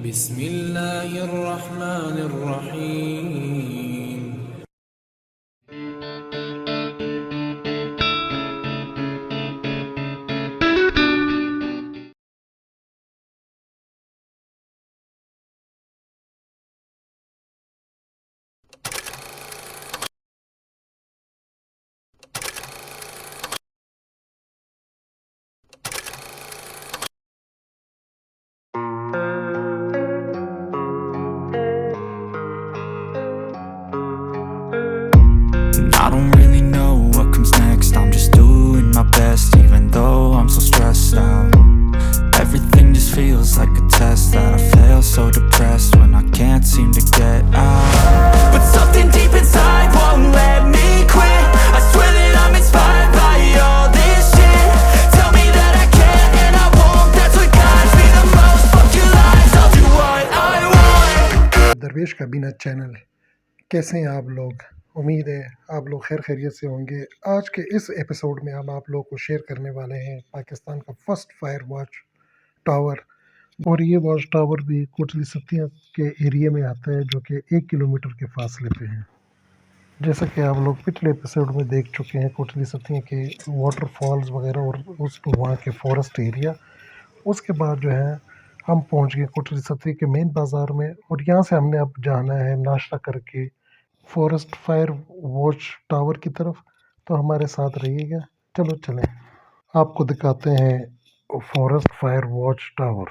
बिस्मिल्लाहिर्रहमानिर्रहीम। I don't really know what comes next. I'm just doing my best, even though I'm so stressed out. Everything just feels like a test that I fail, so depressed when I can't seem to get out. But something deep inside won't let me quit. I swear that I'm inspired by all this shit. Tell me that I can and I won't. That's what guides me the most. Fuck your lies, I'll do what I want. दरवेश का बिना channel, कैसे हैं आप लोग? उम्मीद है आप लोग खैर खैरियत से होंगे। आज के इस एपिसोड में हम आप लोगों को शेयर करने वाले हैं पाकिस्तान का फर्स्ट फायर वॉच टावर। और ये वॉच टावर भी कोटली सत्तिया के एरिया में आता है, जो कि 1 किलोमीटर के फासले पे है। जैसा कि आप लोग पिछले एपिसोड में देख चुके हैं, कोटली सत्तिया के वाटरफॉल्स वगैरह और उस वहाँ के फॉरेस्ट एरिया। उसके बाद जो है हम पहुँच गए कोटली सत्तिया के मेन बाज़ार में, और यहाँ से हमने अब जाना है नाश्ता करके फॉरेस्ट फायर वॉच टावर की तरफ। तो हमारे साथ रहिएगा। चलो चलें, आपको दिखाते हैं forest fire watch tower.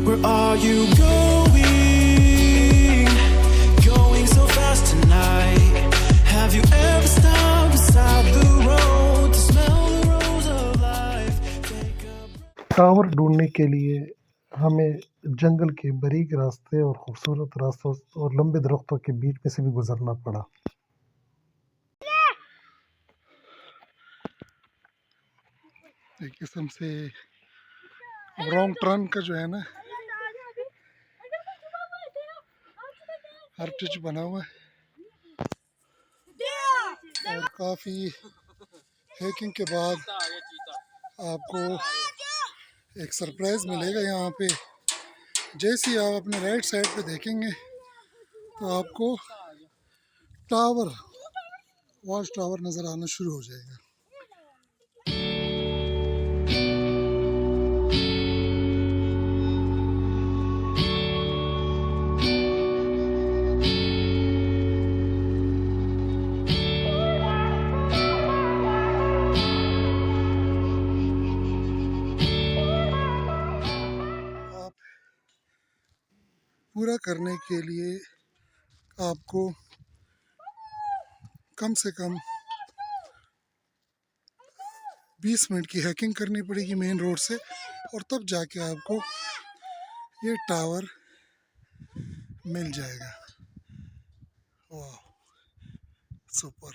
Where are you going? Going so fast tonight. Have you ever stopped beside the road to smell the rose of life? Tower ढूंढने के लिए हमें जंगल के बारीक रास्ते और खूबसूरत रास्तों और लंबे दरख्तों के बीच में से भी गुजरना पड़ा। एक किस्म से रॉन्ग टर्न का जो है ना हर टिच बना हुआ है, और काफ़ी हैकिंग के बाद आपको एक सरप्राइज़ मिलेगा यहाँ पे। जैसे ही आप अपने राइट साइड पे देखेंगे तो आपको टावर वॉच टावर नज़र आना शुरू हो जाएगा। आप पूरा करने के लिए आपको कम से कम 20 मिनट की हैकिंग करनी पड़ेगी मेन रोड से, और तब जाके आपको ये टावर मिल जाएगा। वाह, सुपर।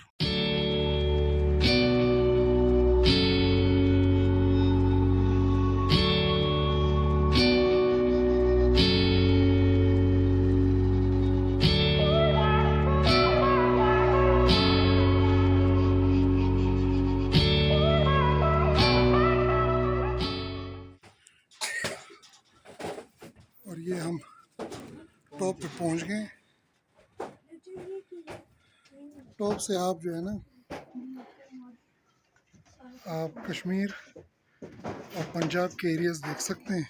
और ये हम टॉप पे पहुंच गए। टॉप से आप जो है ना, आप कश्मीर और पंजाब के एरियाज देख सकते हैं।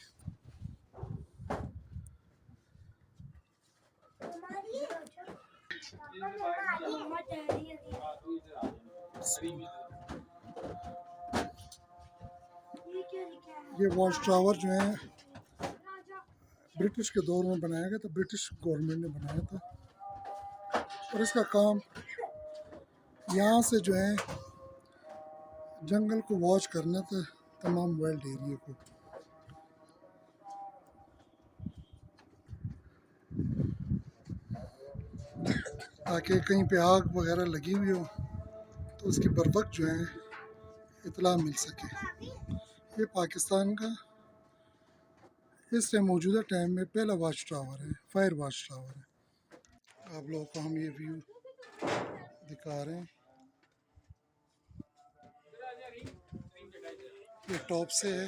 ये वॉच टावर जो है ब्रिटिश के दौर में बनाया गया था, ब्रिटिश गवर्नमेंट ने बनाया था। और इसका काम यहाँ से जो है जंगल को वॉच करना था तमाम वाइल्ड एरिया को। ताकि कहीं पे आग वगैरह लगी हुई हो तो उसकी बर वक्त जो है इतला मिल सके। ये पाकिस्तान का इस टाइम मौजूदा टाइम में पहला वाच टावर है, फायर वाच टावर है। आप लोगों को हम ये व्यू दिखा रहे हैं, ये टॉप से है।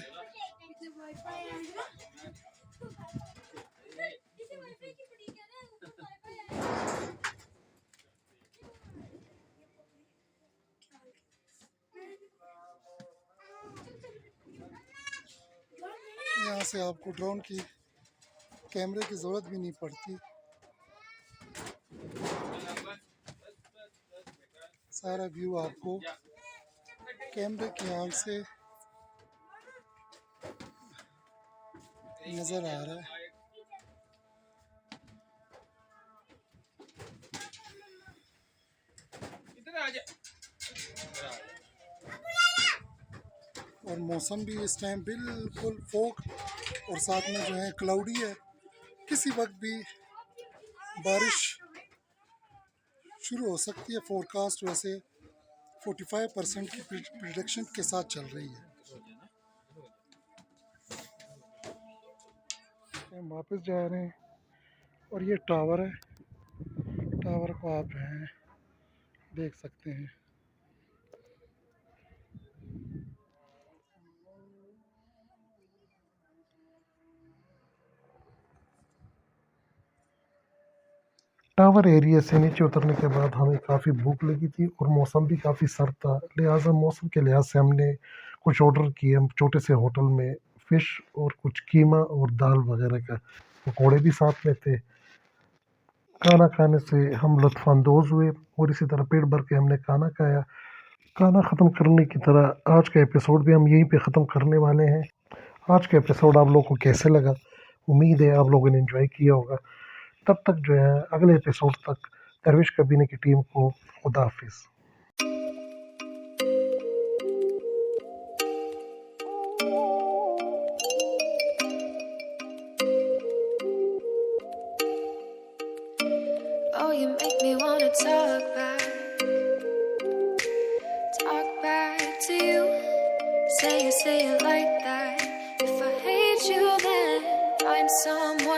यहाँ से आपको ड्रोन की कैमरे की ज़रूरत भी नहीं पड़ती, सारा व्यू आपको कैमरे की आंख से नज़र आ रहा है। और मौसम भी इस टाइम बिल्कुल फोक और साथ में जो है क्लाउडी है। किसी वक्त भी बारिश शुरू हो सकती है। फोरकास्ट वैसे 45% की प्रिडिक्शन के साथ चल रही है। हम वापस जा रहे हैं और ये टावर है, टावर को आप जो है देख सकते हैं। टावर एरिया से नीचे उतरने के बाद हमें काफ़ी भूख लगी थी और मौसम भी काफ़ी सर्द था, लिहाजा मौसम के लिहाज से हमने कुछ ऑर्डर किए। हम छोटे से होटल में फ़िश और कुछ कीमा और दाल वगैरह का, पकौड़े भी साथ में थे। खाना खाने से हम लुत्फ़ानंदोज़ हुए और इसी तरह पेट भर के हमने खाना खाया। खाना ख़त्म करने की तरह आज का एपिसोड भी हम यहीं पे ख़त्म करने वाले हैं। आज का एपिसोड आप लोगों को कैसे लगा? उम्मीद है आप लोगों ने एंजॉय किया होगा। तब तक जो है अगले एपिसोड तक दरविश कबीने की टीम को खुदा हाफिज़। Oh, you make me wanna talk back to you. Say it like that. If I hate you, then find someone